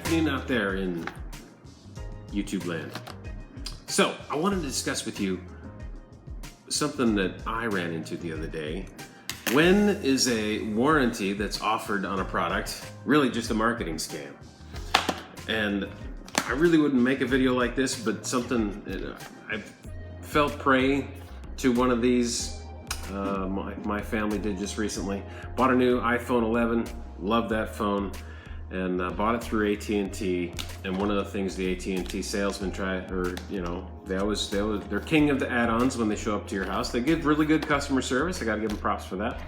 happening out there in YouTube land? So, I wanted to discuss with you something that I ran into the other day. When is a warranty that's offered on a product really just a marketing scam? And I really wouldn't make a video like this, but something I fell prey to one of these. My family did just recently. Bought a new iPhone 11, loved that phone, and bought it through AT&T. And one of the things the AT&T salesmen they're king of the add-ons when they show up to your house. They give really good customer service. I gotta give them props for that.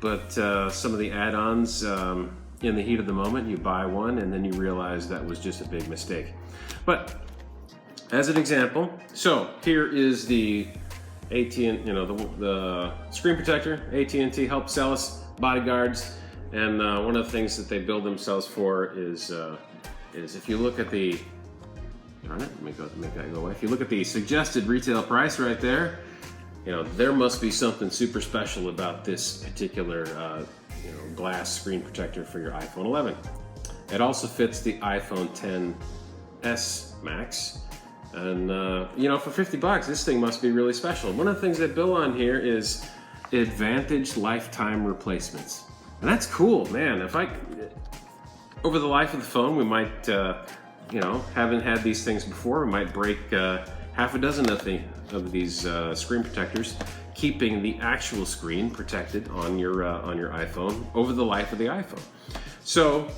But some of the add-ons, in the heat of the moment, you buy one and then you realize that was just a big mistake. But as an example, so here is the the screen protector. AT&T helped sell us, bodyguards, and one of the things that they build themselves for is if you look at the, darn it, let me make that go away. If you look at the suggested retail price right there, there must be something super special about this particular glass screen protector for your iPhone 11. It also fits the iPhone XS Max. And for $50, this thing must be really special. One of the things they bill on here is Advantage lifetime replacements. And that's cool, man. Over the life of the phone, we might, haven't had these things before, we might break half a dozen of these screen protectors, keeping the actual screen protected on your iPhone over the life of the iPhone. So,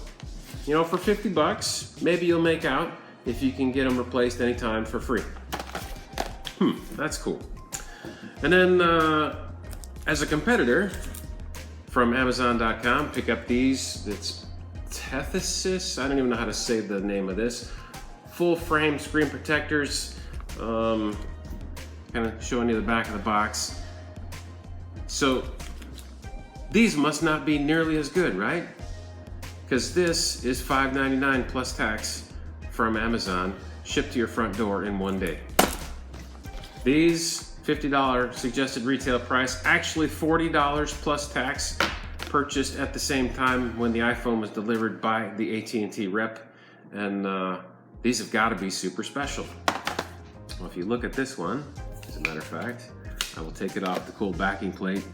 for $50, maybe you'll make out if you can get them replaced anytime for free. That's cool. And then, as a competitor from Amazon.com, pick up these. It's Tethesis. I don't even know how to say the name of this. Full frame screen protectors. Kind of showing you the back of the box. So these must not be nearly as good, right? Because this is $5.99 plus tax from Amazon, shipped to your front door in one day. These $50 suggested retail price, actually $40 plus tax, purchased at the same time when the iPhone was delivered by the AT&T rep, and these have got to be super special. Well, if you look at this one, as a matter of fact, I will take it off the cool backing plate.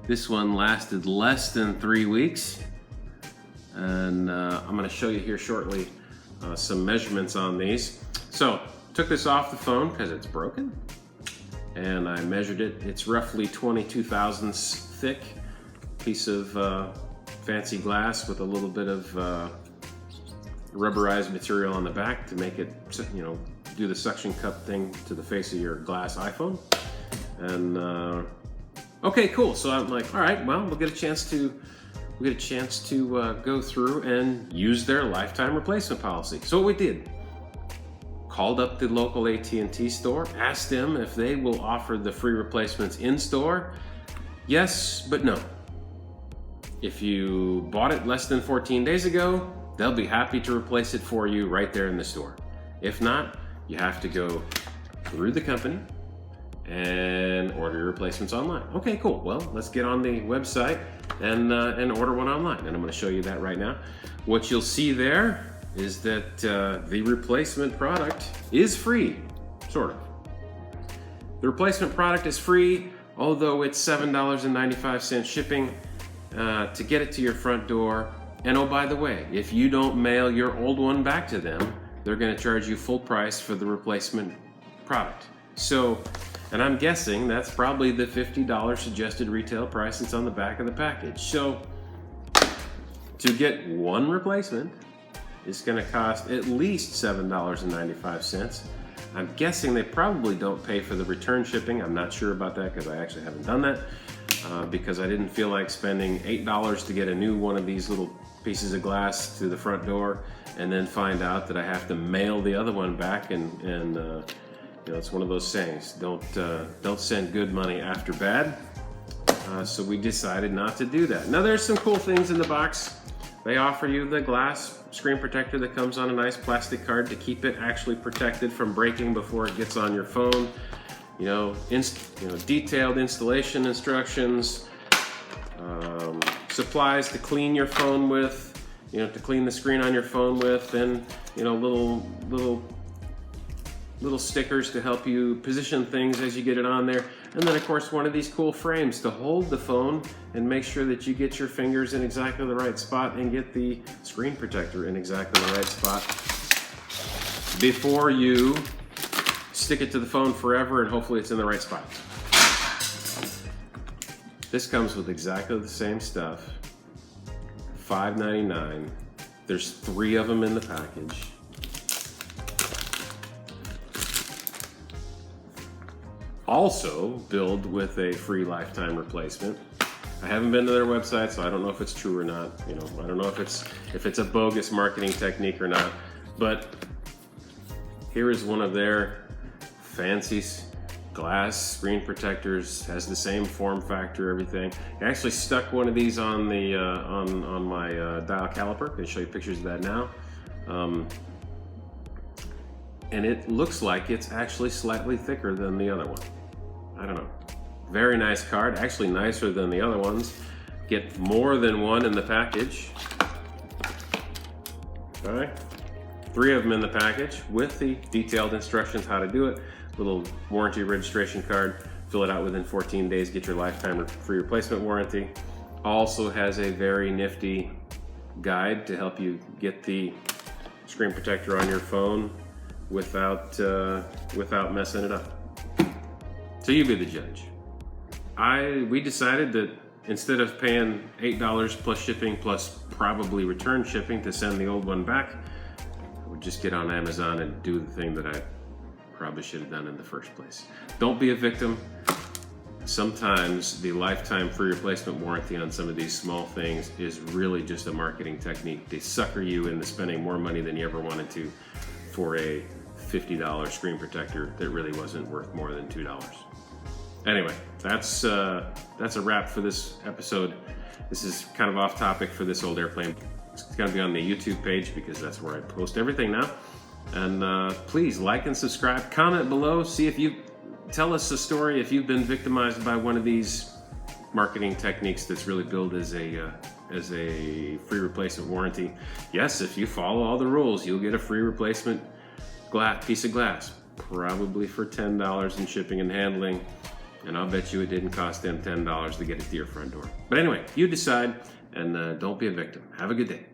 This one lasted less than 3 weeks, and I'm going to show you here shortly some measurements on these. So, took this off the phone because it's broken, and I measured it. It's roughly 22 thousandths thick, piece of fancy glass with a little bit of rubberized material on the back to make it, do the suction cup thing to the face of your glass iPhone. And okay, cool. So I'm like, all right, well, we'll get a chance to go through and use their lifetime replacement policy. So what we did, called up the local AT&T store, asked them if they will offer the free replacements in store. Yes, but no. If you bought it less than 14 days ago, they'll be happy to replace it for you right there in the store. If not, you have to go through the company and order your replacements online. Okay, cool. Well, let's get on the website and order one online. And I'm going to show you that right now. What you'll see there is that the replacement product is free, sort of. The replacement product is free, although it's $7.95 shipping to get it to your front door. And oh, by the way, if you don't mail your old one back to them, they're going to charge you full price for the replacement product. So, and I'm guessing that's probably the $50 suggested retail price that's on the back of the package. So, to get one replacement, it's going to cost at least $7.95. I'm guessing they probably don't pay for the return shipping. I'm not sure about that because I actually haven't done that because I didn't feel like spending $8 to get a new one of these little pieces of glass to the front door and then find out that I have to mail the other one back, and it's one of those sayings, don't send good money after bad. So we decided not to do that. Now there's some cool things in the box. They offer you the glass screen protector that comes on a nice plastic card to keep it actually protected from breaking before it gets on your phone. Detailed installation instructions, supplies to clean your phone with, to clean the screen on your phone with, and little stickers to help you position things as you get it on there. And then of course one of these cool frames to hold the phone and make sure that you get your fingers in exactly the right spot and get the screen protector in exactly the right spot before you stick it to the phone forever, and hopefully it's in the right spot. This comes with exactly the same stuff. $5.99. There's 3 of them in the package. Also billed with a free lifetime replacement. I haven't been to their website, so I don't know if it's true or not. I don't know if it's a bogus marketing technique or not. But here is one of their fancy glass screen protectors. Has the same form factor, everything. I actually stuck one of these on the on my dial caliper. I'm going to show you pictures of that now. And it looks like it's actually slightly thicker than the other one. I don't know. Very nice card, actually nicer than the other ones. Get more than one in the package. Okay. 3 of them in the package with the detailed instructions how to do it. Little warranty registration card. Fill it out within 14 days, get your lifetime free replacement warranty. Also has a very nifty guide to help you get the screen protector on your phone without messing it up. So you be the judge. We decided that instead of paying $8 plus shipping plus probably return shipping to send the old one back, I would just get on Amazon and do the thing that I probably should have done in the first place. Don't be a victim. Sometimes the lifetime free replacement warranty on some of these small things is really just a marketing technique. They sucker you into spending more money than you ever wanted to for a $50 screen protector that really wasn't worth more than $2. Anyway, that's a wrap for this episode. This is kind of off topic for this old airplane. It's gonna be on the YouTube page because that's where I post everything now. And please like and subscribe, comment below, see if you tell us a story if you've been victimized by one of these marketing techniques that's really billed as a free replacement warranty. Yes, if you follow all the rules, you'll get a free replacement piece of glass, probably for $10 in shipping and handling. And I'll bet you it didn't cost them $10 to get it to your front door. But anyway, you decide, and don't be a victim. Have a good day.